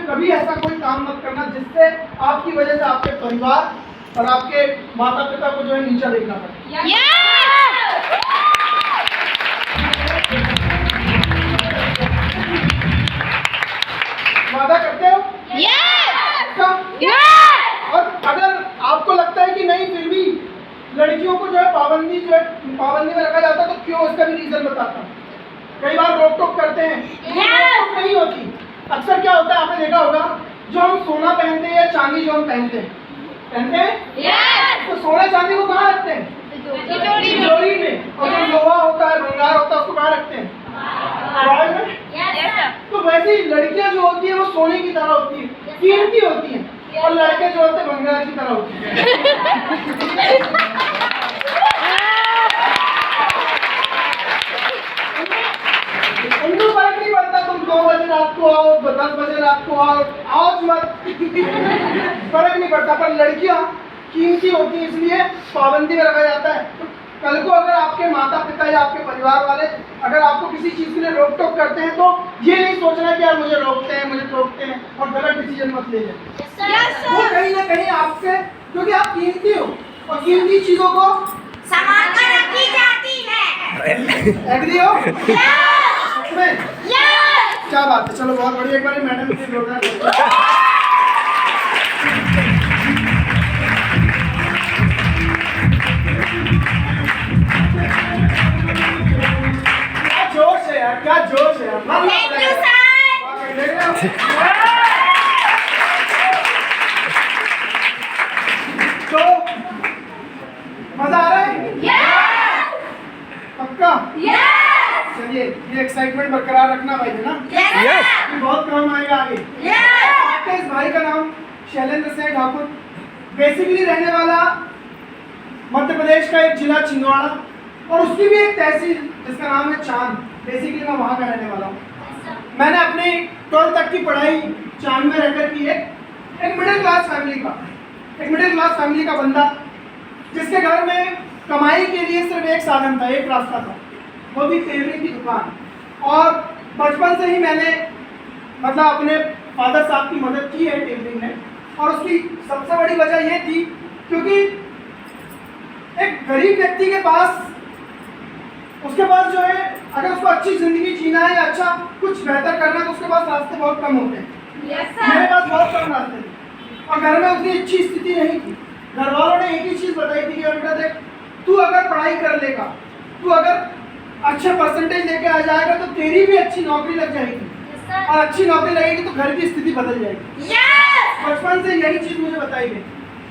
में कभी ऐसा कोई काम मत करना जिससे आपकी वजह से आपके परिवार और आपके माता पिता को जो है नीचा देखना पड़े। वादा करते हो? और अगर आपको लगता है कि नहीं फिर भी लड़कियों को जो है पाबंदी में रखा जाता है तो क्यों, उसका भी रीजन बताता हूँ। कई बार रोक टोक करते हैं, रोक नहीं होती। अक्सर क्या होता है, आपने देखा होगा, जो हम सोना पहनते हैं या चांदी जो हम पहनते हैं तो सोना चांदी को कहाँ रखते हैं? तिजोरी में। और जो लोहा होता है, भंगार होता है, उसको कहाँ रखते हैं? ड्रॉअर में। तो वैसे ही लड़कियां जो होती है वो सोने की तरह होती है, कीमती होती हैं, और लड़के जो होते हैं भंगार की तरह होते हैं। उनको फर्क नहीं पड़ता तुम 2 बजे रात को आओ, 10 बजे रात को आओ मत, फर्क नहीं पड़ता। पर लड़कियां कीमती होती है, इसलिए पाबंदी में रखा जाता है। तो कल को अगर आपके माता पिता या आपके परिवार वाले अगर आपको किसी चीज़ के लिए रोक टोक करते हैं तो ये नहीं सोचना कि यार मुझे रोकते हैं, मुझे टोकते हैं, और गलत डिसीजन मत ले लें। वो कहीं ना कहीं आपसे, क्योंकि आप कीमती हो और कीमती चीज़ों को संभाल कर रखी जाती है। एग्री हो? क्या बात है, चलो बहुत बढ़िया। एक बार मैडम से जोड़ना जोश है यार, क्या जोश है यार। तो मजा आ रहा है? पक्का? चलिए, ये एक्साइटमेंट बरकरार रखना भाई, है ना? ये बहुत काम आएगा आगे। आपके इस भाई का नाम शैलेंद्र सिंह ठाकुर, बेसिकली रहने वाला मध्य प्रदेश का एक जिला छिंदवाड़ा, और उसकी भी एक तहसील जिसका नाम है चांद। बेसिकली मैं वहाँ का रहने वाला हूँ। मैंने अपनी 12th तक की पढ़ाई चांद में रहकर की है। एक मिडिल क्लास फैमिली का बंदा, जिसके घर में कमाई के लिए सिर्फ एक साधन था, एक रास्ता था, वो भी टेलरिंग की दुकान। और बचपन से ही मैंने मतलब अपने फादर साहब की मदद की है टेलरिंग में। और उसकी सबसे बड़ी वजह ये थी क्योंकि एक गरीब व्यक्ति के पास, उसके पास जो है, अगर उसको अच्छी जिंदगी जीना है या अच्छा कुछ बेहतर करना है तो उसके पास रास्ते बहुत कम होते हैं। मेरे पास बहुत कम रास्ते थे और घर में उतनी अच्छी स्थिति नहीं थी। घर वालों ने एक ही चीज़ बताई थी कि बेटा देख, तू अगर पढ़ाई कर लेगा, तू अगर अच्छे परसेंटेज लेके आ जाएगा तो तेरी भी अच्छी नौकरी लग जाएगी, और अच्छी नौकरी लगेगी तो घर की स्थिति बदल जाएगी। बचपन से यही चीज़ मुझे बताई गई।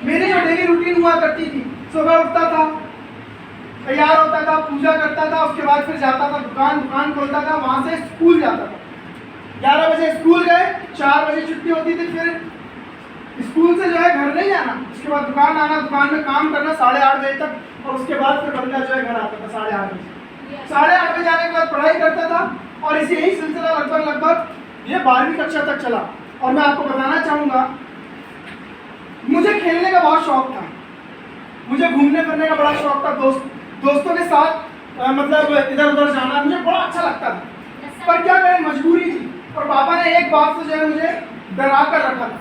मेरी जो डेली रूटीन हुआ करती थी, सुबह उठता था, तैयार होता था, पूजा करता था, उसके बाद फिर जाता था दुकान खोलता था, वहाँ से स्कूल जाता था। 11 बजे स्कूल गए, 4 बजे छुट्टी होती थी, फिर स्कूल से जो है घर नहीं जाना, उसके बाद दुकान आना, दुकान में काम करना 8:30 बजे तक, और उसके बाद फिर बंदा जो है घर आता था 8:30 बजे। 8:30 बजे जाने के बाद पढ़ाई करता था, और इसी यही सिलसिला लगभग ये 12वीं कक्षा तक चला। और मैं आपको बताना चाहूँगा, मुझे खेलने का बहुत शौक था, मुझे घूमने फिरने का बड़ा शौक था, दोस्तों के साथ मतलब इधर उधर जाना मुझे बड़ा अच्छा लगता था। पर क्या करें, मजबूरी थी। और पापा ने एक बात से जो है मुझे डरा कर रखा था।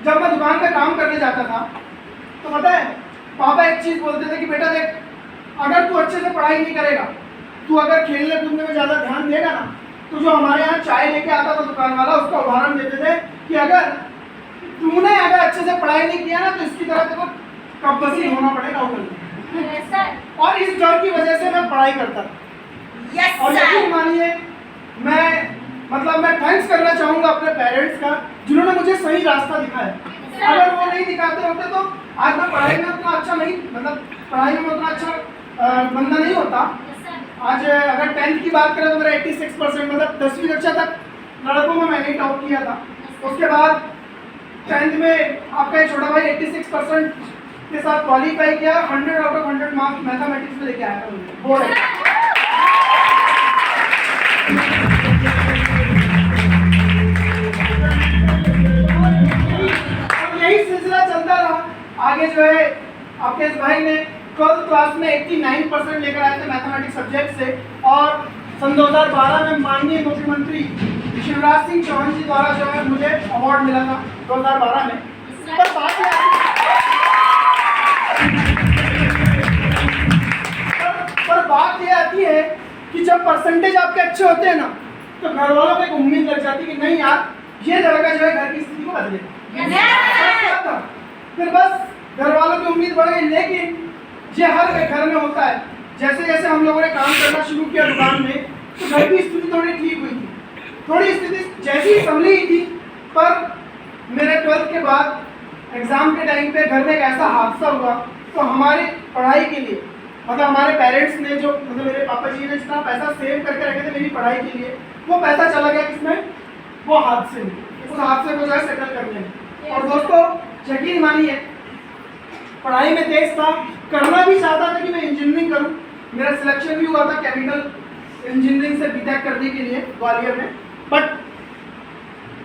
जब मैं दुकान पे काम करने जाता था तो पता है पापा एक चीज़ बोलते थे कि बेटा देख, अगर तू अच्छे से पढ़ाई नहीं करेगा, तू अगर खेलने कूदने में ज़्यादा ध्यान देगा ना, तो जो हमारे यहाँ चाय लेके आता था दुकान वाला, उसका उदाहरण देते थे कि अगर तूने अगर अच्छे से पढ़ाई नहीं किया ना तो इसकी तरह तेरे को कब्बसी होना पड़ेगा होटल में। और इस डर की वजह से मैं पढ़ाई करता था। और यकीन मानिए, मैं थैंक्स करना चाहूँगा अपने पेरेंट्स का, जिन्होंने मुझे सही रास्ता दिखाया। अगर वो नहीं दिखाते होते तो आज मैं पढ़ाई में उतना अच्छा नहीं, मतलब पढ़ाई में उतना अच्छा बंदा नहीं होता। आज अगर 10th की बात करें तो मेरा 86%, मतलब 10वीं कक्षा तक लड़कों में मैंने टॉप किया था। उसके बाद 10th में आपका छोटा भाई 86% के साथ क्वालिफाई किया, 100 आउट ऑफ 100 मार्क्स मैथमेटिक्स में लेके आया था बोर्ड। यही सिलसिला चलता रहा। आगे जो है आपके इस भाई ने 12th क्लास में 89% लेकर आए थे मैथमेटिक्स सब्जेक्ट से, और सन 2012 में माननीय मुख्यमंत्री शिवराज सिंह चौहान जी द्वारा जो है मुझे अवार्ड मिला था 2012 में। पर बात ये पर बात ये आती है कि जब परसेंटेज आपके अच्छे होते हैं ना, तो घर वालों को एक उम्मीद लग जाती है कि नहीं यार, ये लड़का जो है घर की स्थिति को बदलेगा। फिर बस घर वालों की उम्मीद बढ़ गई। लेकिन ये हर घर में होता है। जैसे जैसे हम लोगों ने काम करना शुरू किया दुकान में, तो घर की स्थिति थोड़ी ठीक हुई थी, थोड़ी स्थिति जैसी ही संभली ही थी। पर मेरे 12th के बाद एग्ज़ाम के टाइम पे घर में एक ऐसा हादसा हुआ, तो हमारी पढ़ाई के लिए मतलब हमारे पेरेंट्स ने जो मतलब मेरे पापा जी ने जितना पैसा सेव करके रखे थे मेरी पढ़ाई के लिए, वो पैसा चला गया किसमें? वो हादसे में। उस हादसे को जो है सेटल करने में। और दोस्तों यकीन मानिए, पढ़ाई में तेज था, करना भी चाहता था कि मैं इंजीनियरिंग करूं। मेरा सिलेक्शन भी हुआ था केमिकल इंजीनियरिंग से बीटेक करने के लिए ग्वालियर में, बट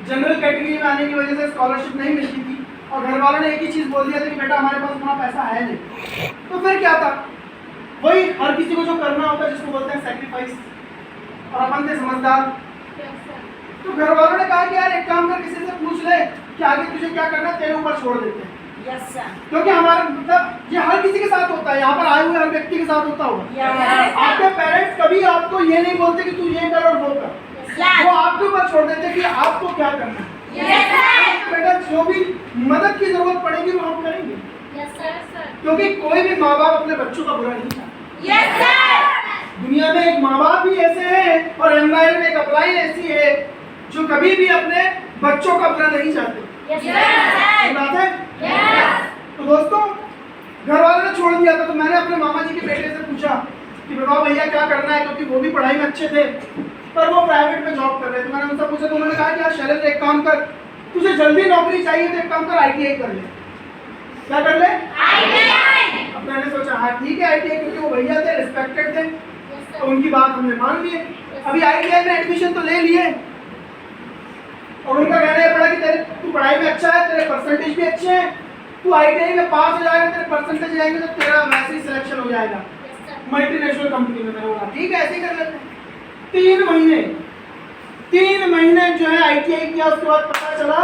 जनरल कैटेगरी में आने की वजह से स्कॉलरशिप नहीं मिलती थी। और घर वालों ने एक ही चीज़ बोल दिया था कि बेटा हमारे पास उतना पैसा है नहीं। तो फिर क्या था, वही हर किसी को जो करना होता है जिसको बोलते हैं सेक्रीफाइस। और अपन थे समझदार, तो घर वालों ने कहा कि यार एक काम कर, किसी से पूछ ले कि आगे तुझे क्या करना है, तेरे ऊपर छोड़ देते हैं। क्योंकि हमारा मतलब ये हर किसी के साथ होता है, यहाँ पर आए हुए हर व्यक्ति के साथ होता होगा। आपके पेरेंट्स कभी आपको ये नहीं बोलते कि तू ये कर और वो कर, वो आपके ऊपर छोड़ देते कि आपको क्या करना है। बेटा जो भी मदद की जरूरत पड़ेगी वो हम करेंगे, क्योंकि कोई भी माँ बाप अपने बच्चों का बुरा नहीं चाहता। दुनिया में एक माँ बाप भी ऐसे हैं और एम्प्लॉयर में एक अप्लाई ऐसी है जो कभी भी अपने बच्चों का बुरा नहीं चाहते। बात है। तो दोस्तों घर वालों ने छोड़ दिया था, तो मैंने अपने मामा जी के बेटे से पूछा कि बताओ भैया क्या करना है, क्योंकि वो भी पढ़ाई में अच्छे थे पर वो प्राइवेट में जॉब कर रहे थे। मैंने उनसे पूछा तो उन्होंने कहा कि यार शैलेंद्र एक काम कर, तुझे जल्दी नौकरी चाहिए तो एक काम कर ITI कर ले। क्या कर ले? ITI। अब मैंने सोचा हाँ ठीक है ITI, क्योंकि वो भैया थे, रिस्पेक्टेड थे, तो उनकी बात हमने मान ली। अभी ITI में एडमिशन तो ले लिए और उनका कहना ये पड़ा कि तेरे तू पढ़ाई में अच्छा है, तेरे परसेंटेज भी अच्छे हैं, तू ITI में पास हो जाएगा, तेरे परसेंटेज जाएंगे तो तेरा वैसे ही सिलेक्शन हो जाएगा मल्टीनेशनल कंपनी में। मैंने बोला ठीक है ऐसे ही कर लेते हैं। 3 महीने जो है ITI किया, उसके बाद पता चला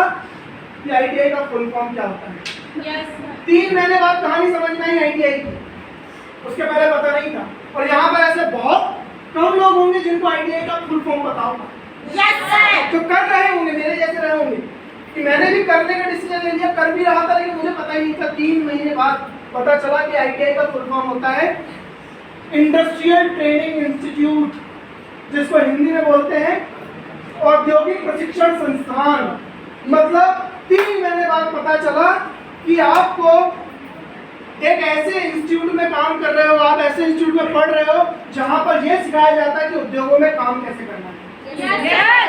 कि ITI का फुल फॉर्म क्या होता है। 3 महीने बाद कहानी समझ में आई ITI की, उसके पहले पता नहीं था। और यहाँ पर ऐसे बहुत कम लोग होंगे जिनको ITI का फुल फॉर्म पता होगा, जो कर रहे होंगे, मेरे जैसे रहे होंगे कि मैंने भी करने का डिसीजन ले लिया, कर भी रहा था, लेकिन मुझे पता ही नहीं था। 3 महीने बाद पता चला कि ITI का फुल फॉर्म होता है इंडस्ट्रियल ट्रेनिंग इंस्टीट्यूट, जिसको हिंदी में बोलते हैं औद्योगिक प्रशिक्षण संस्थान। मतलब 3 महीने बाद पता चला कि आपको एक ऐसे इंस्टीट्यूट में काम कर रहे हो, आप ऐसे इंस्टीट्यूट में पढ़ रहे हो जहां पर यह सिखाया जाता है कि उद्योगों में काम कैसे करना है,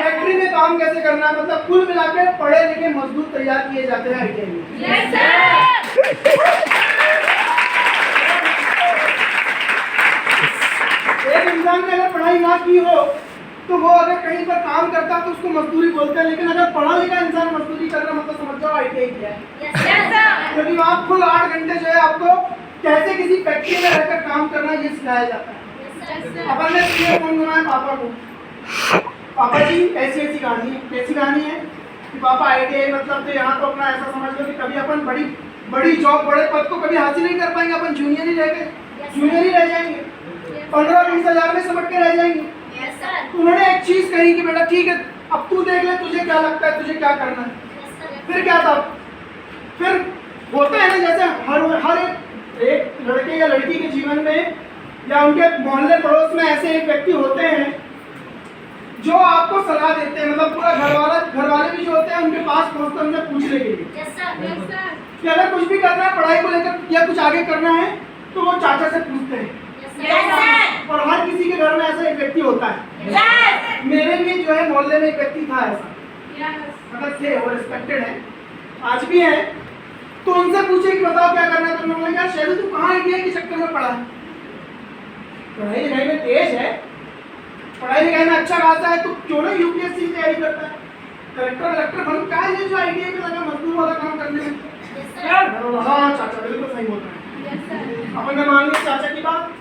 फैक्ट्री में काम कैसे करना है। मतलब कुल मिलाकर पढ़े लिखे मजदूर तैयार किए जाते हैं ITI में। एक इंसान ने अगर पढ़ाई ना की हो तो वो अगर कहीं पर काम करता है तो उसको मजदूरी बोलते हैं, लेकिन अगर पढ़ा लिखा इंसान मजदूरी कर रहा मतलब समझ जाओ ITI किया है। क्योंकि वहाँ फुल 8 घंटे जो है आपको कैसे किसी फैक्ट्री में रहकर काम करना ये सिखाया जाता है। अपन ने इसलिए फोन बनाया पापा को, पापा जी ऐसी ऐसी कहानी है। कैसी कहानी है कि पापा ITI मतलब तो यहाँ तो अपना ऐसा समझ लो कि कभी अपन बड़ी जॉब बड़े पद को कभी हासिल नहीं कर पाएंगे, अपन जूनियर ही रह जाएंगे, 15-20 हज़ार में समझ के रह जाएंगे। तो उन्होंने एक चीज कही कि बेटा ठीक है अब तू देख ले, तुझे क्या लगता है, तुझे क्या करना है। फिर क्या था, फिर होता है ना जैसे हर एक लड़के या लड़की के जीवन में या उनके मोहल्ले पड़ोस में ऐसे एक व्यक्ति होते हैं जो आपको सलाह देते हैं। मतलब पूरा घर वाले भी जो होते हैं उनके पास पहुंचते हैं उनसे पूछने के लिए कि अगर कुछ भी करना है पढ़ाई को लेकर या कुछ आगे करना है तो वो चाचा से पूछते हैं। और हर किसी के घर में ऐसा एक व्यक्ति होता है। मेरे भी जो है मोहल्ले में एक व्यक्ति था ऐसा, मतलब थे, वो रिस्पेक्टेड है, आज भी है। तो उनसे पूछे कि बताओ क्या करना है, तो उन्होंने कहा शैलेंद्र तू कहाँ ITI के चक्कर में पढ़ा है, पढ़ाई लिखाई में तेज है, पढ़ाई लिखाई में अच्छा खासा है, तो क्यों ना UPSC की तैयारी करता है, कलेक्टर बन का है जो ITI में लगा मजदूर वाला काम करने में। हाँ चाचा बिल्कुल सही बोल रहे हैं। अपन ने मान लिया चाचा की बात,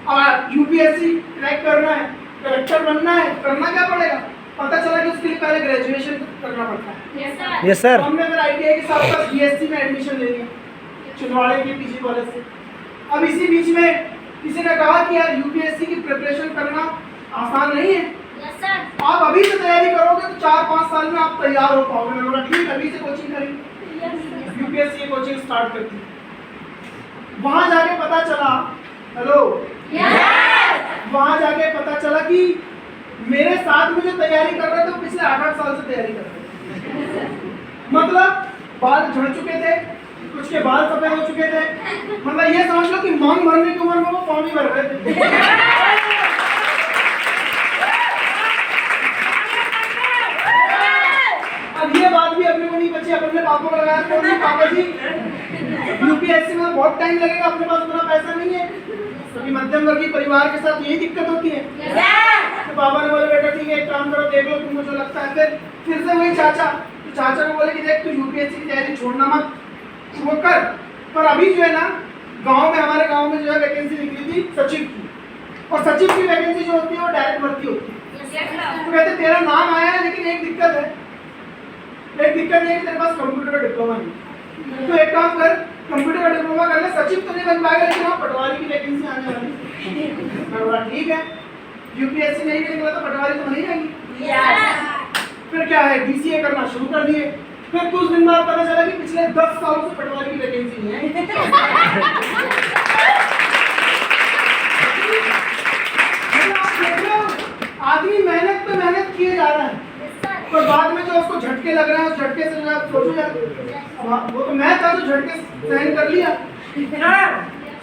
और UPSC क्रैक करना है, कलेक्टर बनना है, करना क्या पड़ेगा, पता चला कि उसके लिए पहले ग्रेजुएशन करना पड़ता है। Yes sir. हमने फिर ITI के साथ साथ BSc में एडमिशन ले लिया छिंदवाड़े के PG कॉलेज से। अब इसी बीच में किसी ने कहा कि यार UPSC की प्रिपरेशन करना आसान नहीं है, आप अभी से तैयारी करोगे तो 4-5 साल में आप तैयार हो पाओगे। मैंने बोला ठीक, अभी से कोचिंग करेंगे। UPSC की कोचिंग स्टार्ट कर दी। वहां जाके पता चला, हेलो, वहां जाके पता चला कि मेरे साथ में जो तैयारी कर रहे थे वो पिछले 8-8 साल से तैयारी कर रहे थे। मतलब बाल झड़ चुके थे, कुछ के बाल सफेद हो चुके थे, मतलब ये समझ लो कि मांग भरने की उम्र में वो फॉर्म ही भर रहे थे। अब ये बात भी अपने को नहीं बची, अपने पापा को लगाया तो नहीं, पापा जी UPSC में बहुत टाइम लगेगा, अपने पास उतना पैसा नहीं है, क्योंकि मध्यम वर्गीय परिवार के साथ यही दिक्कत होती है। तो पापा ने बोले बेटा ठीक है, एक काम करो, देख लो तुमको जो लगता है। फिर से वही चाचा, तो चाचा को बोले कि देख तू UPSC की तैयारी छोड़ना मत, वो कर। पर अभी जो है ना, गांव में, हमारे गांव में जो है वैकेंसी निकली थी सचिव की, और सचिव की वैकेंसी जो होती है वो डायरेक्ट भर्ती होती है। तो कहते तेरा नाम आया है, लेकिन एक दिक्कत है कि तेरे पास कंप्यूटर का डिप्लोमा नहीं। तो एक काम कर, कंप्यूटर का डिप्लोमा कर ले, सचिव तो नहीं बन पाएगा लेकिन हाँ पटवारी की वैकेंसी आने वाली। ठीक है, UPSC नहीं भी निकला तो पटवारी तो बनी रहेंगी। फिर क्या है, DCA करना शुरू कर दिए। फिर कुछ दिन बाद पता चला कि पिछले 10 सालों से पटवारी की वैकेंसी नहीं है। आदमी मेहनत पे मेहनत किए जा रहा है, पर बाद में जो उसको झटके लग रहे हैं, उस झटके से जो आप सोचो यार, वो तो मैं था जो झटके सहन कर लिया,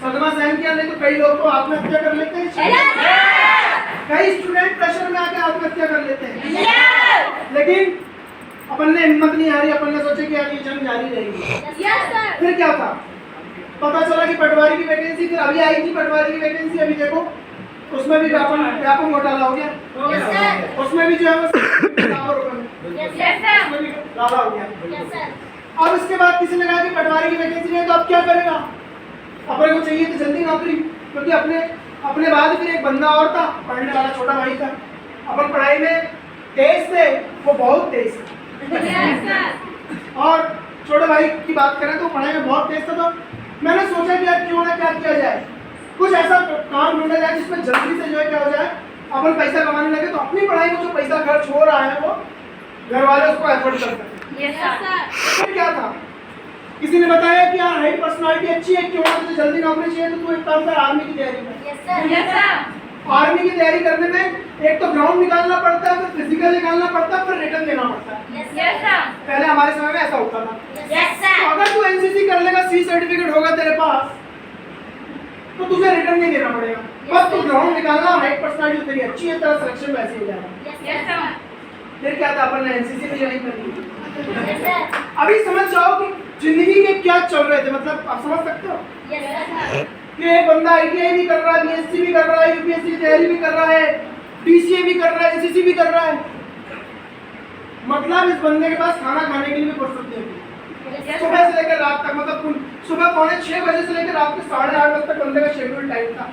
सदमा सहन किया, नहीं तो कई लोग तो आत्महत्या कर लेते हैं, कई स्टूडेंट प्रेशर में आके आत्महत्या कर लेते हैं। लेकिन अपन ने हिम्मत नहीं हारी, अपन ने सोचे कि यार ये जंग जारी रहेगी। फिर क्या था, पता चला कि पटवारी की वैकेंसी, फिर अभी आई थी पटवारी की वैकेंसी, अभी देखो उसमें भी व्यापक घोटाला हो गया। उसमें भी जो है उसमें भी घोटाला हो गया। अब इसके बाद किसी ने कहा कि पटवारी की वैकेंसी नहीं है, तो अब क्या करेगा, अपने को चाहिए तो जल्दी नौकरी, क्योंकि अपने बाद फिर एक बंदा और था, पढ़ने वाला छोटा भाई था। अपन पढ़ाई में तेज थे, वो बहुत तेज था, और छोटे भाई की बात करें तो पढ़ाई में बहुत तेज था। तो मैंने सोचा कि यार क्यों ना क्या किया जाए, कुछ ऐसा काम ढूंढा जाए जिसमें जल्दी से जो है क्या हो जाए, अपन पैसा कमाने लगे तो अपनी पढ़ाई में जो पैसा खर्च हो रहा है वो घर वाले उसको एफोर्ड कर सकें। फिर क्या था, किसी ने बताया कि यार हाइट पर्सनालिटी अच्छी है, क्यों ना तुझे जल्दी नौकरी चाहिए तो तू एक काम कर, आर्मी की तैयारी कर। आर्मी की तैयारी करने में एक तो ग्राउंड निकालना पड़ता है, फिर फिजिकल निकालना पड़ता है, फिर रिटर्न देना पड़ता है। पहले हमारे समय में ऐसा होता था। तो अगर तू NCC कर लेगा, C सर्टिफिकेट होगा तेरे पास, तो तुझे रिटर्न नहीं देना पड़ेगा, बस तू ग्राउंड निकालना, हाइट पर्सनालिटी तेरी अच्छी है, तेरा सिलेक्शन वैसे हो जाएगा। फिर क्या था, अपन ने NCC में ज्वाइन कर ली। अभी समझ जाओ कि जिंदगी में क्या चल रहे थे, मतलब आप समझ सकते हो कि एक बंदा ITI भी कर रहा है, BSc भी कर रहा है, UPSC की तैयारी भी कर रहा है, DCA भी कर रहा है, NCC भी कर रहा है, मतलब इस बंदे के पास खाना खाने के लिए भी फुर्सत नहीं होती। सुबह से लेकर रात तक, मतलब सुबह 6:45 बजे से लेकर रात के 8:30 बजे तक बंदे का शेड्यूल टाइम था।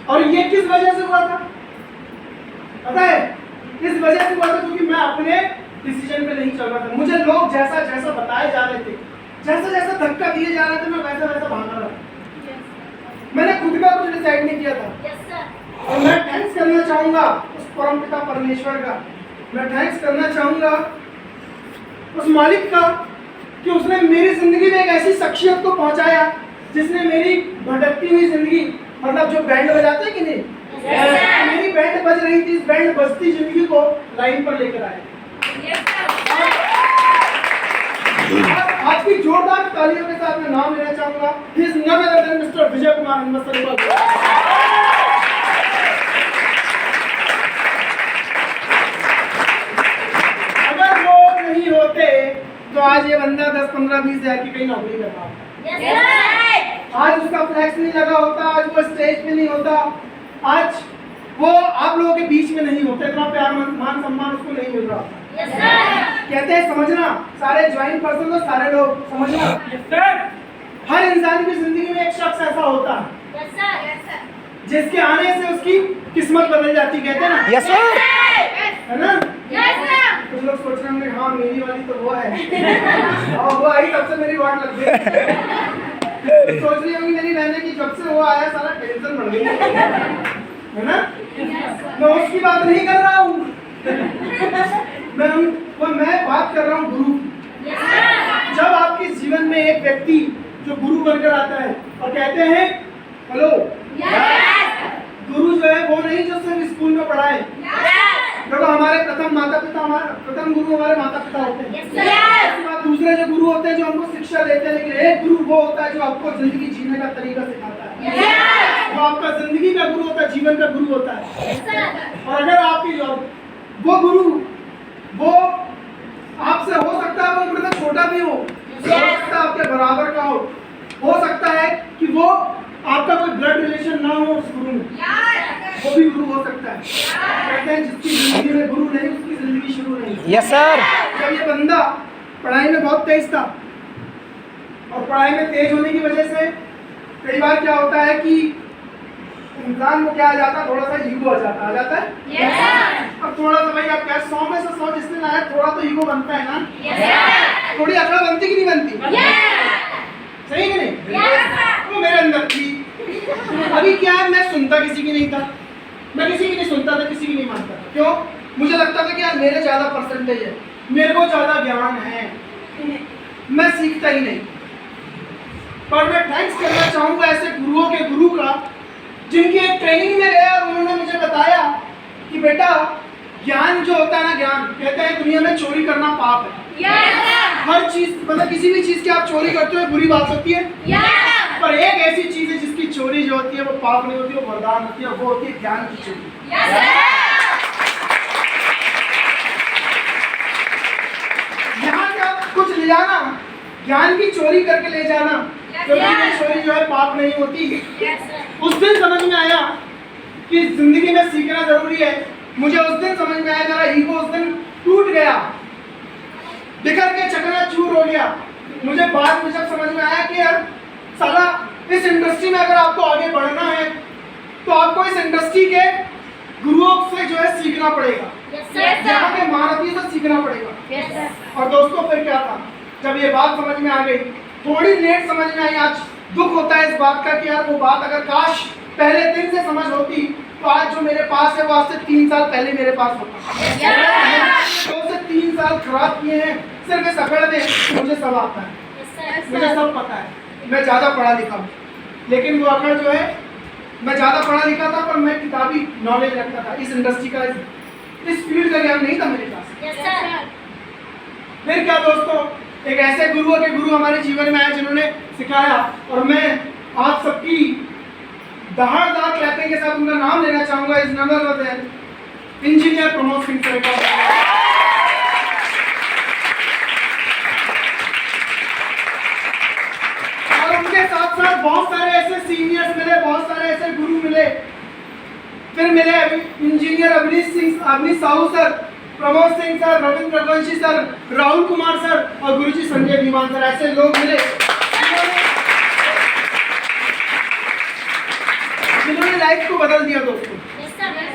और ये किस वजह से हुआ था पता है, इस वजह से हुआ था क्योंकि मैं अपने डिसीजन पे नहीं चल रहा था। मुझे लोग जैसा जैसा बताए जा रहे थे, जैसा जैसा धक्का दिए जा रहे थे, मैं वैसा वैसा भागा रहा। मैंने खुद का कुछ डिसाइड नहीं किया था। और मैं थैंक्स करना चाहूंगा उस परमपिता परमेश्वर का, मैं थैंक्स करना चाहूंगा उस मालिक का कि उसने मेरी जिंदगी में एक ऐसी शख्सियत को पहुंचाया जिसने मेरी भटकती हुई जिंदगी, मतलब जो बैंड बजाते हैं कि नहीं, मेरी बैंड बज रही थी, इस बैंड बजती जिंदगी को लाइन पर लेकर आया। आपकी जोरदार तालियों के साथ मैं नाम लेना चाहूंगा, his none other than mister Vijay Kumar Hanumat. अगर वो नहीं होते तो आज ये बंदा 10, 15, 20 हजार की कहीं नौकरी कर रहा होता। आज उसका फ्लैक्स नहीं लगा होता, आज वो स्टेज पे नहीं होता, आज वो आप लोगों के बीच में नहीं होता, इतना प्यार मान सम्मान उसको नहीं मिल रहा। कहते हैं समझना, सारे ज्वाइन पर्सन तो सारे लोग समझना, हर इंसान की जिंदगी में एक शख्स ऐसा होता है जिसके आने से उसकी किस्मत बदल जाती, कहते हैं ना। Yes sir. है ना? कुछ लोग सोच रहे होंगे हाँ मेरी वाली तो वो है और वो आई तब से मेरी वाट लग गई। सोच रही होंगी मेरी बहनें कि जब से वो आया सारा टेंशन बढ़ गई, है ना? मैं उसकी बात नहीं कर रहा हूँ, मैं बात कर रहा हूँ गुरु। जब आपके जीवन में एक व्यक्ति जो गुरु बनकर आता है और कहते हैं हेलो, गुरु जो है वो नहीं जो सिर्फ स्कूल में पढ़ाए। देखो हमारे प्रथम गुरु हमारे माता पिता होते हैं। उसके बाद दूसरे जो गुरु होते हैं जो हमको शिक्षा देते हैं, लेकिन एक गुरु वो होता है जो आपको जिंदगी जीने का तरीका सिखाता है। वो आपका जिंदगी का गुरु होता है, जीवन का गुरु होता है। और अगर आपकी वो गुरु वो आपसे हो सकता है वो उम्र में छोटा भी हो सकता है आपके बराबर का हो सकता है कि वो आपका कोई ब्लड रिलेशन ना हो उस गुरु में, वो भी गुरु हो सकता है। कहते हैं जिसकी जिंदगी में गुरु नहीं उसकी जिंदगी शुरू नहीं। Yes sir. जब ये बंदा पढ़ाई में बहुत तेज था और पढ़ाई में तेज होने की वजह से कई बार क्या होता है कि इंसान को क्या आ जाता है, थोड़ा सा ईगो आ जाता है। अब थोड़ा सा भाई आप क्या 100 में से 100 जिसने लाया थोड़ा तो ईगो बनता है ना। थोड़ी अकड़ बनती कि नहीं बनती? सही कि नहीं? वो मेरे अंदर थी। अभी क्या है, मैं सुनता किसी की नहीं था, मैं किसी की नहीं सुनता था, किसी की नहीं मानता था। क्यों? मुझे लगता था कि यार मेरे ज़्यादा परसेंटेज है, मेरे को ज़्यादा ज्ञान है, मैं सीखता ही नहीं। पर मैं थैंक्स करना चाहूँगा ऐसे गुरुओं के गुरु का जिनकी एक ट्रेनिंग में गया और उन्होंने मुझे बताया कि बेटा ज्ञान जो होता है ना, ज्ञान कहते हैं दुनिया में चोरी करना पाप है। हर चीज मतलब किसी भी चीज की आप चोरी करते हो बुरी बात होती है, पर एक ऐसी चीज है जिसकी चोरी जो होती है वो पाप नहीं होती, वो वरदान होती है, वो होती है ज्ञान की चोरी। यहाँ से आप कुछ ले जाना, ज्ञान की चोरी करके ले जाना, क्योंकि ये चोरी जो है पाप नहीं होती। उस दिन समझ में आया कि जिंदगी में सीखना जरूरी है। मुझे उस दिन समझ में आया, मेरा ईगो उस दिन टूट गया, बिखर के चकनाचूर हो गया। मुझे बाद में जब समझ में आया कि यार साला इस इंडस्ट्री में अगर आपको आगे बढ़ना है तो आपको इस इंडस्ट्री के गुरुओं से जो है सीखना पड़ेगा, यहाँ के महारथियों से सीखना पड़ेगा। और दोस्तों फिर क्या था, जब ये बात समझ में आ गई, थोड़ी लेट समझ में आई। आज दुख होता है इस बात का कि यार वो बात अगर काश पहले दिन से समझ होती तो आज जो मेरे पास है वो आज से 3 साल पहले मेरे पास होता। 2 से 3 साल खराब किए हैं सिर्फ इस अकड़ में। मुझे सब आता है, मुझे सब पता है, मैं ज़्यादा पढ़ा लिखा हूँ, लेकिन वो अकड़ जो है, मैं ज़्यादा पढ़ा लिखा था पर मैं किताबी नॉलेज रखता था, इस इंडस्ट्री का इस फील्ड का ज्ञान नहीं था मेरे पास। फिर क्या दोस्तों, एक ऐसे गुरुओं के गुरु हमारे जीवन में आए जिन्होंने सिखाया, और मैं आप सबकी दहाड़दार क्लैपिंग के साथ उनका नाम लेना चाहूंगा। इस number engineer Pramod Singh sir का। और उनके साथ साथ बहुत सारे ऐसे सीनियर्स मिले, बहुत सारे ऐसे गुरु मिले। फिर मिले engineer Avnish Sahu sir, Pramod Singh sir, Ravindra Raghuvanshi sir, Rahul Kumar sir और गुरुजी संजय दीवान सर। ऐसे लोग मिले जिन्होंने लाइफ को बदल दिया दोस्तों।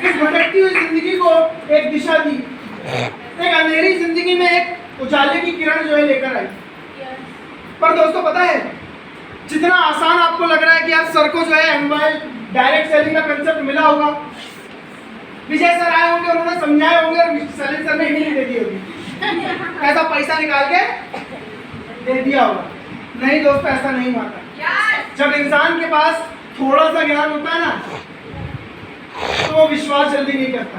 इस भटकती हुई जिंदगी को एक दिशा दी, एक अंधेरी जिंदगी में एक उजाले की किरण जो है लेकर आई। पर दोस्तों पता है, जितना आसान आपको लग रहा है कि आप सर को जो है एम्बॉय डायरेक्ट सेलिंग का कंसेप्ट मिला होगा, विजय सर आए होंगे, उन्होंने समझाए होंगे और सेलिंग सर ने हिंदी दे दी होगी, ऐसा पैसा निकाल के दे दिया होगा। नहीं दोस्तों, ऐसा नहीं होता। जब इंसान के पास थोड़ा सा ज्ञान होता है ना, तो वो विश्वास जल्दी नहीं करता।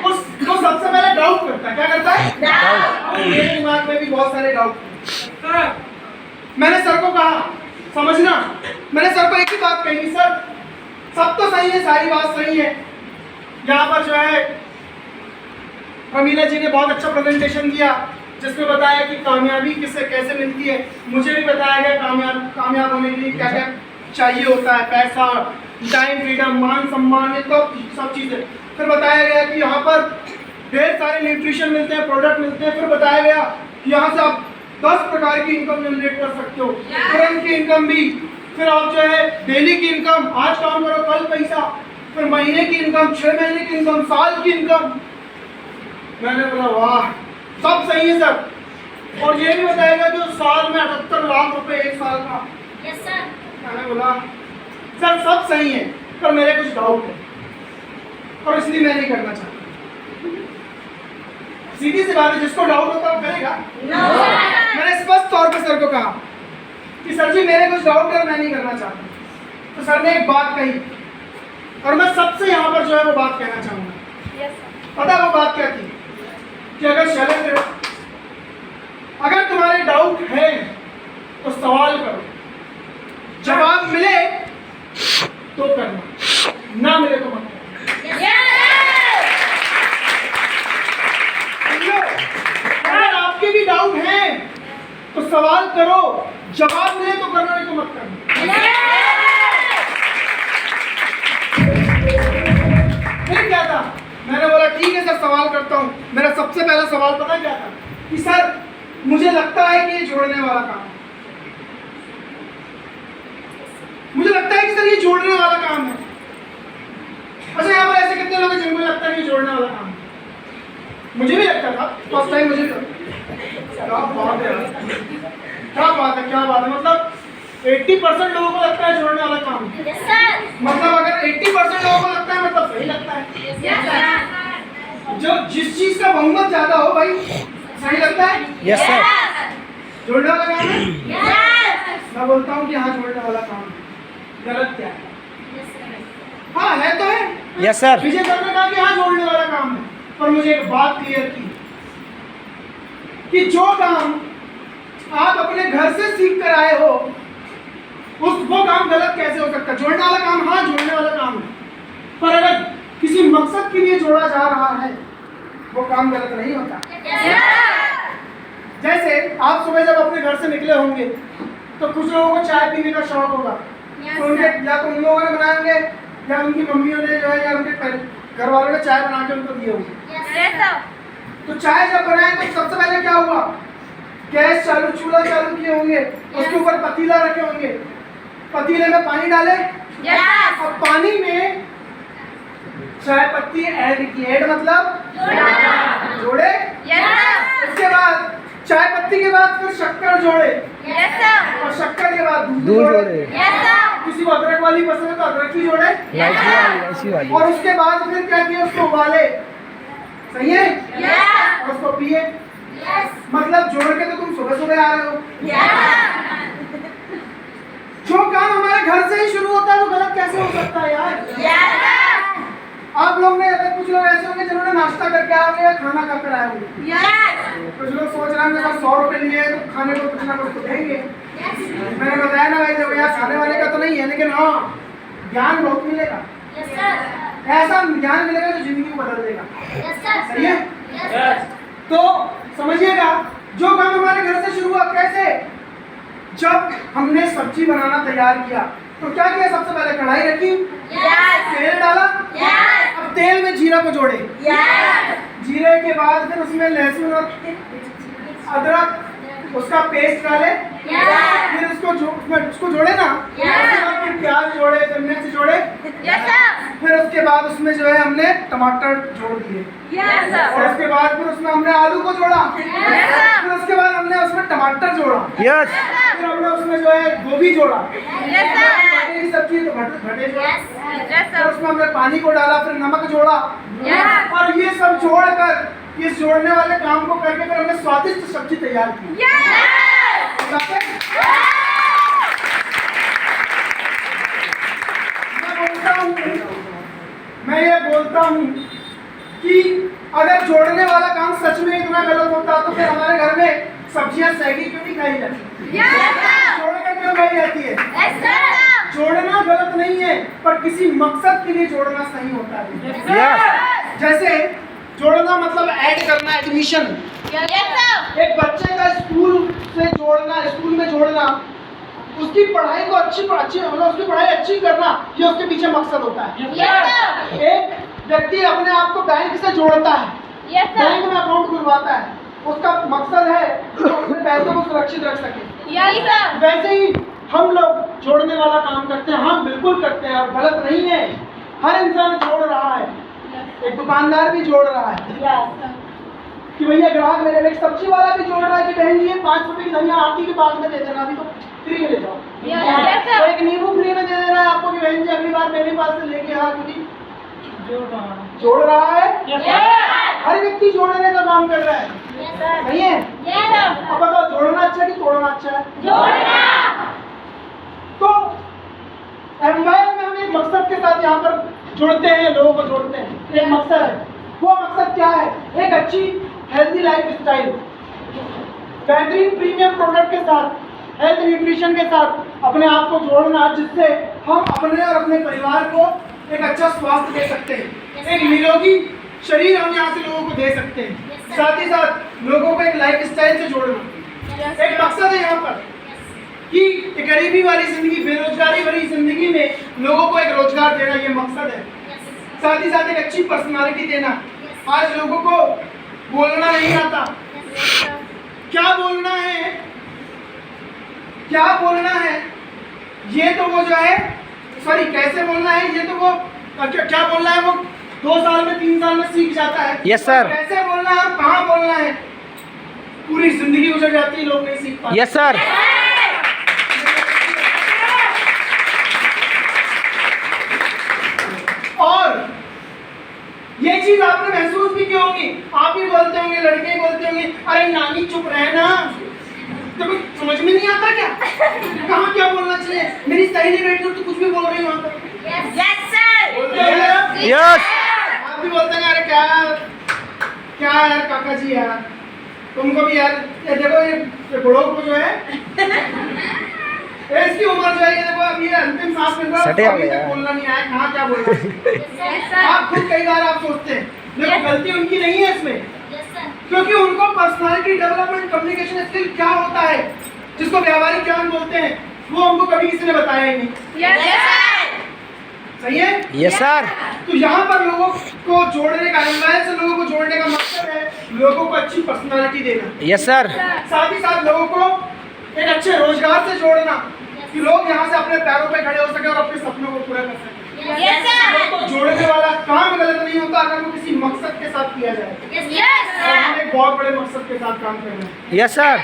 वो सबसे पहले डाउट करता है। क्या करता है? मेरे दिमाग में भी बहुत सारे डाउट। मैंने सर को कहा समझना, मैंने सर को एक ही बात कही, सर सब तो सही है, सारी बात सही है। यहाँ पर जो है प्रमीला जी ने बहुत अच्छा प्रेजेंटेशन दिया जिसमें बताया कि कामयाबी किससे कैसे मिलती है। मुझे भी बताया गया कामयाब होने के लिए क्या क्या चाहिए होता है, पैसा, टाइम, फ्रीडम, मान सम्मान, ये तो सब चीज़ें। फिर बताया गया कि यहाँ पर ढेर सारे न्यूट्रिशन मिलते हैं, प्रोडक्ट मिलते हैं। फिर बताया गया कि यहाँ से आप 10 प्रकार की इनकम जनरेट कर सकते हो। तुरंत की इनकम भी, फिर आप जो है डेली की इनकम, आज काम करो कल पैसा, फिर महीने की इनकम, 6 महीने की इनकम, साल की इनकम। मैंने बोला वाह, सब सही है सर। और ये भी बताएगा कि उस साल में 78 लाख रुपए एक साल का। Yes sir. मैंने बोला सर सब सही है, पर मेरे कुछ डाउट है और इसलिए मैं नहीं करना चाहता। सीधी सी बात है, जिसको डाउट होता है वो करेगा। मैंने स्पष्ट तौर पे सर को कहा कि सर जी मेरे कुछ डाउट है, मैं नहीं करना चाहता। तो सर ने एक बात कही और मैं सबसे यहाँ पर जो है वो बात कहना चाहूँगा। पता वो बात क्या थी कि अगर तुम्हारे डाउट है तो सवाल करो, जवाब मिले तो करना, ना मिले तो मत करना। अगर आपके भी डाउट हैं तो सवाल करो, जवाब मिले तो करना, नहीं तो मत करना। फिर क्या था, मैंने बोला ठीक है सर सवाल करता हूँ। मेरा सबसे पहला सवाल पता क्या था कि सर मुझे लगता है कि ये जोड़ने वाला काम है। मुझे लगता है कि सर ये जोड़ने वाला काम है। अच्छा यहाँ पर ऐसे कितने लोग हैं जिनको लगता है कि जोड़ने वाला काम है? मुझे भी लगता था फर्स्ट टाइम, मुझे क्या बात है, क्या बात है, क्या बात है। मतलब 80% लोगों को लगता है जोड़ने वाला काम है। मतलब अगर 80% लोगों को लगता है मतलब सही लगता है। जो जिस चीज का बहुमत ज्यादा हो भाई सही लगता है। Yes sir. जोड़ने वाला काम है। मैं बोलता हूँ कि हाँ जोड़ने वाला काम है। गलत क्या है? हाँ है तो है। Yes sir. विजय सर ने कहा कि हाँ जोड़ने वाला काम है, पर मुझे एक बात क्लियर की कि जो काम आप अपने घर से सीख कर आए हो वो काम गलत कैसे हो सकता है? जोड़ने वाला काम हाँ जोड़ने वाला काम है, पर अगर किसी मकसद के लिए जोड़ा जा रहा है वो काम गलत नहीं होता। जैसे आप सुबह जब अपने घर से निकले होंगे तो कुछ लोगों को चाय पीने का शौक होगा, तो उनके या तो उन लोगों ने बनाए होंगे या उनकी मम्मियों ने जो है या उनके घर वालों ने चाय बना के उनको दिए होंगे। तो चाय जब बनाए तो सबसे पहले क्या हुआ, गैस चालू, चूल्हा चालू किए होंगे, उसके ऊपर पतीला रखे होंगे, पतीले में पानी डाले और पानी में चाय पत्ती ऐड की। ऐड मतलब जोड़े। उसके बाद चाय पत्ती के बाद फिर शक्कर जोड़े और शक्कर के बाद दूध जोड़े। किसी को अदरक वाली पसंद है तो अदरक की जोड़े, इलायची वाली। और उसके बाद फिर क्या किया, उसको उबाले। सही है। और उसको पिए। मतलब जोड़ के तो तुम सुबह सुबह आ रहे हो। जो काम हमारे घर से ही शुरू होता है वो गलत कैसे हो सकता है यार? आप लोग ने कुछ लोग ऐसे होंगे जिन्होंने नाश्ता करके आए होंगे या खाना खाकर आए होंगे। कुछ लोग सोच रहे होंगे सर 100 रुपए लिए तो खाने को कुछ ना कुछ तो देंगे। मैंने बताया ना भाई, जब यहाँ खाने वाले का तो नहीं है, लेकिन हाँ ज्ञान बहुत मिलेगा। ऐसा ज्ञान मिलेगा जो जिंदगी को बदल देगा। सही है। तो समझिएगा, जो काम हमारे घर से शुरू हुआ कैसे, जब हमने सब्जी बनाना तैयार किया तो क्या किया, सबसे पहले कढ़ाई रखी, तेल डाला, अब तेल में जीरा को जोड़े, जीरे के बाद फिर उसमें लहसुन और अदरक उसका पेस्ट डाले, फिर उसको जोड़े ना, उसके बाद फिर प्याज जोड़े, फिर मिर्च जोड़े, फिर उसके बाद उसमें जो है हमने टमाटर जोड़ दिए, और उसके बाद फिर उसमें हमने आलू को जोड़ा, फिर उसके बाद हमने उसमें टमाटर जोड़ा, फिर हमने उसमें जो है गोभी जोड़ा, भटे की सब्जी तो भटे जोड़ा, फिर उसमें हमने पानी को डाला, फिर नमक जोड़ा, और ये सब जोड़कर इस जोड़ने वाले काम को करके फिर हमने स्वादिष्ट सब्जी तैयार की। मैं ये बोलता हूँ कि अगर जोड़ने वाला काम सच में इतना गलत होता तो फिर हमारे घर में सब्जियां सही क्यों नहीं खाई जाती? जोड़कर क्यों खाई जाती है? जोड़ना गलत नहीं है, पर किसी मकसद के लिए जोड़ना सही होता है। जैसे जोड़ना मतलब ऐड करना, एडमिशन। एक बच्चे का स्कूल से जोड़ना, स्कूल में जोड़ना, उसकी पढ़ाई को अच्छी मतलब उसकी पढ़ाई अच्छी करना, ये उसके पीछे मकसद होता है। एक व्यक्ति अपने आप को बैंक से जोड़ता है, बैंक में अकाउंट खुलवाता है, उसका मकसद है कि अपने पैसों को सुरक्षित रख सके। वैसे ही हम लोग जोड़ने वाला काम करते हैं, हम बिल्कुल करते हैं और गलत नहीं है। हर इंसान जोड़ रहा है, एक दुकानदार भी जोड़ रहा है कि भैया ग्राहक मेरे लिए, सब्जी वाला भी जोड़ रहा है कि बहन जी ये 5 रुपए की धनिया आती के बाद में दे देना, अभी तो फ्री में ले जाओ। तो एक नींबू फ्री में दे दे रहा है आपको कि बहन जी अगली बार मेरे पास से लेके आ, क्योंकि जोड़ रहा है। हर व्यक्ति जोड़ने का काम कर रहा है, नहीं है? अब बताओ जोड़ना अच्छा है कि तोड़ना अच्छा है? तो एम्पायर में हम एक मकसद के साथ यहाँ पर जुड़ते हैं, लोगों को जोड़ते हैं, एक मकसद है। वो मकसद क्या है? एक अच्छी हेल्दी लाइफ स्टाइल, बेहतरीन प्रीमियम प्रोडक्ट के साथ, हेल्थ न्यूट्रिशन के साथ अपने आप को जोड़ना, जिससे हम अपने और अपने परिवार को एक अच्छा स्वास्थ्य दे सकते हैं, एक निरोगी शरीर हम यहाँ से लोगों को दे सकते हैं। साथ ही साथ लोगों को एक लाइफ स्टाइल से जोड़ना, एक मकसद है यहाँ पर कि गरीबी वाली जिंदगी, बेरोजगारी भरी जिंदगी में लोगों को एक रोजगार देना, ये मकसद है। साथ ही साथ एक अच्छी पर्सनालिटी देना। आज लोगों को बोलना नहीं आता, क्या बोलना है, क्या बोलना है, ये तो वो जो है, सॉरी कैसे बोलना है, ये तो वो क्या बोलना है वो 2 साल में 3 साल में सीख जाता है। Yes sir. कैसे बोलना है, कहाँ बोलना है, पूरी जिंदगी गुजर जाती है, लोग नहीं सीख पाते। Yes sir. और ये चीज आपने महसूस भी की होगी, आप ही बोलते होंगे, लड़के ही बोलते होंगे, अरे नानी चुप रहे ना, तो कुछ समझ में नहीं आता क्या, कहाँ क्या बोलना चाहिए, मेरी सहेली बैठी हो तो कुछ भी बोल रही है वहाँ पर। यस। आप भी बोलते हैं, अरे क्या क्या यार काका जी यार, तुमको भी यार, ये देखो ये बड़ों को जो है इसकी उम्र जो है, ये देखो अभी अंतिम सांस में अभी तक बोलना नहीं आया, कहाँ क्या बोलना है। आप खुद कई बार आप सोचते हैं, देखो गलती उनकी नहीं है इसमें, क्योंकि उनको पर्सनालिटी डेवलपमेंट, कम्युनिकेशन स्किल क्या होता है, जिसको व्यावहारिक ज्ञान बोलते हैं, वो हमको कभी किसी ने बताया ही नहीं। सही है? Yes sir. तो यहाँ पर लोगों को जोड़ने का, एम्पायर से लोगों को जोड़ने का मकसद है लोगों को अच्छी पर्सनालिटी देना। Yes sir. साथ ही साथ लोगों को एक अच्छे रोजगार से जोड़ना कि लोग यहाँ से अपने पैरों पे खड़े हो सके और अपने सपनों को पूरा कर सके। तो जोड़ने वाला काम गलत नहीं होता अगर वो किसी मकसद के साथ किया जाए। और हम एक बहुत बड़े मकसद के साथ काम कर रहे हैं। Yes sir.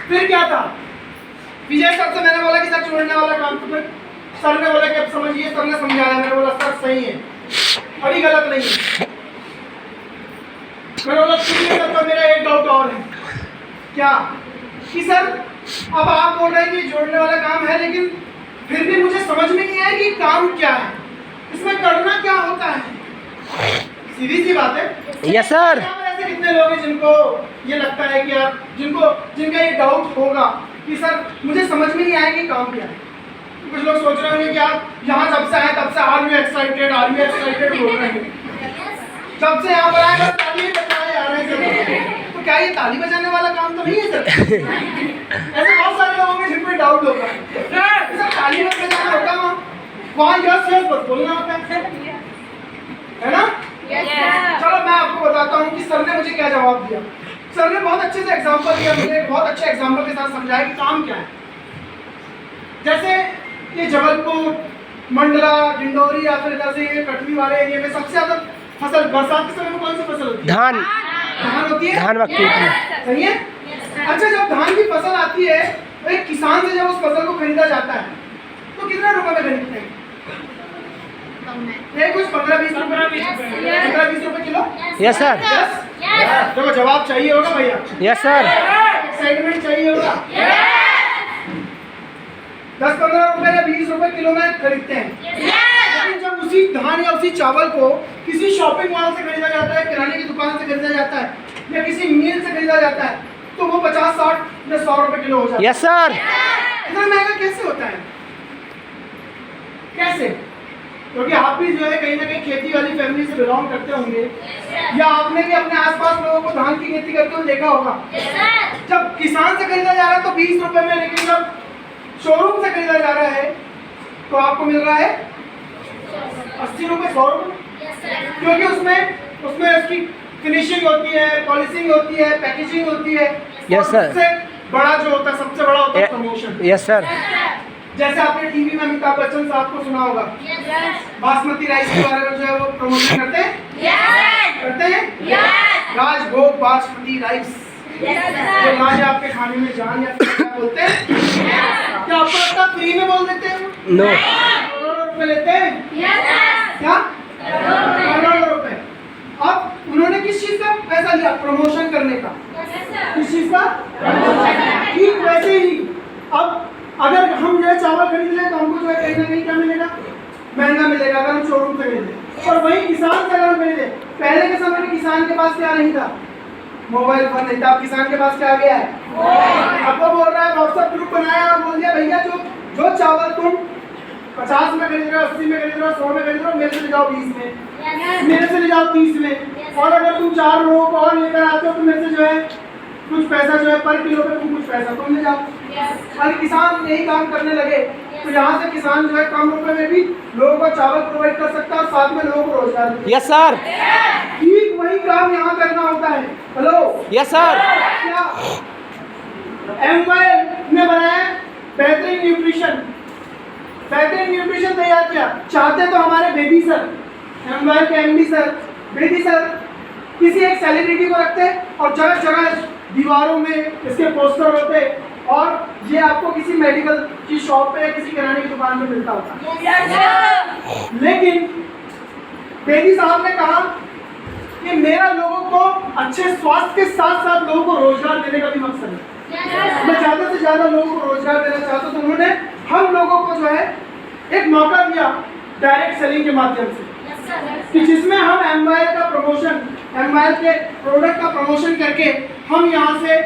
फिर क्या था, विजय सर से मैंने बोला कि सर जोड़ने वाला काम, तो फिर सर ने बोला कि अब समझिए, सर ने समझाया, मैंने बोला सर सही है, अभी गलत नहीं है। मैंने बोला सर पर मेरा एक डाउट और है, क्या कि सर अब आप बोल रहे हैं कि जोड़ने वाला काम है, लेकिन फिर भी मुझे समझ में नहीं आया कि काम क्या है, इसमें करना क्या होता है। सीधी सी बात है। Yes sir. ऐसे कितने लोग हैं जिनको ये लगता है कि यार, जिनका ये डाउट होगा कि सर मुझे समझ में नहीं आया कि काम क्या है। कुछ लोग सोच रहे होंगे कि आप यहाँ जब से आए तब से आर यू एक्साइटेड बोल रहे हैं, जब से यहाँ पर आए बस ताली बजाने आ रहे हैं। तो क्या ये ताली बजाने वाला काम तो नहीं है सर? ऐसे बहुत सारे लोगों में जिनको डाउट होगा सर ताली बजाना होता है वहाँ यस यस बस बोलना होता है ना? चलो मैं आपको बताता हूँ कि सर ने मुझे क्या जवाब दिया। सर ने बहुत अच्छे से एग्जांपल दिया, मुझे बहुत अच्छे एग्जांपल के साथ समझाया कि काम क्या है। जैसे ये जबलपुर, मंडला, डिंडोरी या फिर जैसे ये कटनी वाले एरिया में सबसे ज्यादा फसल बरसात के समय में कौन सी फसल होती है? धान। धान होती है, धान मक्की की। सही है। अच्छा जब धान की फसल आती है तो एक किसान से जब उस फसल को खरीदा जाता है तो कितने रुपए में खरीदते हैं? ये कुछ 15-20 रुपए किलो। Yes sir. देखो जवाब चाहिए होगा भैया। Yes sir. एक्साइटमेंट चाहिए होगा। 10-15 रुपए या 20 रुपए किलो में खरीदते हैं। लेकिन जब उसी धान या उसी चावल को किसी शॉपिंग मॉल से खरीदा जाता है, किराने की दुकान से खरीदा जाता है या किसी मिल से खरीदा जाता है तो वो 50, 60 या 100 रुपए किलो हो जाता है। Yes sir. इतना महंगा कैसे होता है? कैसे? क्योंकि आप भी जो है कहीं ना कहीं खेती वाली फैमिली से बिलोंग करते होंगे या आपने भी अपने आसपास लोगों को धान की खेती करते हुए देखा होगा। जब किसान से खरीदा जा रहा है तो 20 रुपए में, लेकिन जब शोरूम से खरीदा जा रहा है तो आपको मिल रहा है 80 रुपये 100 रुपये, क्योंकि उसमें उसकी फिनिशिंग होती है, पॉलिशिंग होती है, पैकेजिंग होती है। Yes, sir. सबसे बड़ा जो होता है, सबसे बड़ा होता है प्रमोशन। Yes sir. जैसे आपने टीवी में अमिताभ बच्चन साहब को सुना होगा, बासमती राइस के बारे में जो है वो प्रमोशन करते हैं राजभोग बासमती राइस, जो लाज आपके खाने में जान, या क्या बोलते हैं, क्या आपको लगता है फ्री में बोल देते हैं? नो। करोड़ों रुपए लेते हैं क्या? करोड़ों रुपए। अब उन्होंने किस चीज का पैसा लिया? प्रमोशन करने का। किस चीज का? ठीक वैसे ही अब अगर हम जो है चावल खरीद लें तो हमको जो है कहीं ना कहीं क्या मिलेगा? महंगा मिलेगा अगर हम शोरूम से खरीदें। और वही किसान से अगर हम खरीदें, पहले के समय में किसान के पास क्या नहीं था? मोबाइल फोन नहीं था। अब किसान के पास क्या आ गया है? अब वो बोल रहा है, व्हाट्सएप ग्रुप बनाया और बोल दिया भैया जो चावल तुम 50 में खरीद रहे हो, 80 में खरीद रहे हो, 100 में खरीद रहे हो, मेरे से ले जाओ 20 में, मेरे से ले जाओ 30 में, और अगर तुम 4 लोगों को और लेकर आते हो तो मेरे से जो है कुछ पैसा जो है पर किलो पे तुम कुछ पैसा तुम ले जाओ। अगर किसान यही काम करने लगे तो यहाँ से किसान जो है कम रुपए में भी लोगों को चावल प्रोवाइड कर सकता है और साथ में लोगों को रोजगार भी। Yes sir. ठीक वही काम यहाँ करना होता है। Hello yes sir. क्या एमवाई ने बनाया बेहतरीन न्यूट्रिशन तैयार किया। चाहते तो हमारे बेदी सर, एमवाई के एमडी सर, बेदी सर किसी एक सेलिब्रिटी को रखते और जगह जगह दीवारों में इसके पोस्टर होते और ये आपको किसी मेडिकल की शॉप पे या किसी किराने की दुकान पे मिलता होता। लेकिन बेदी साहब ने कहा कि मेरा लोगों को अच्छे स्वास्थ्य के साथ साथ लोगों को रोजगार देने का भी मकसद है। मैं ज़्यादा से ज़्यादा लोगों को रोजगार देना चाहता हूँ, तो उन्होंने हम लोगों को जो है एक मौका दिया डायरेक्ट सेलिंग के माध्यम से, कि जिसमें हम एमवाई का प्रमोशन, एमवाई के प्रोडक्ट का प्रमोशन करके हम यहाँ से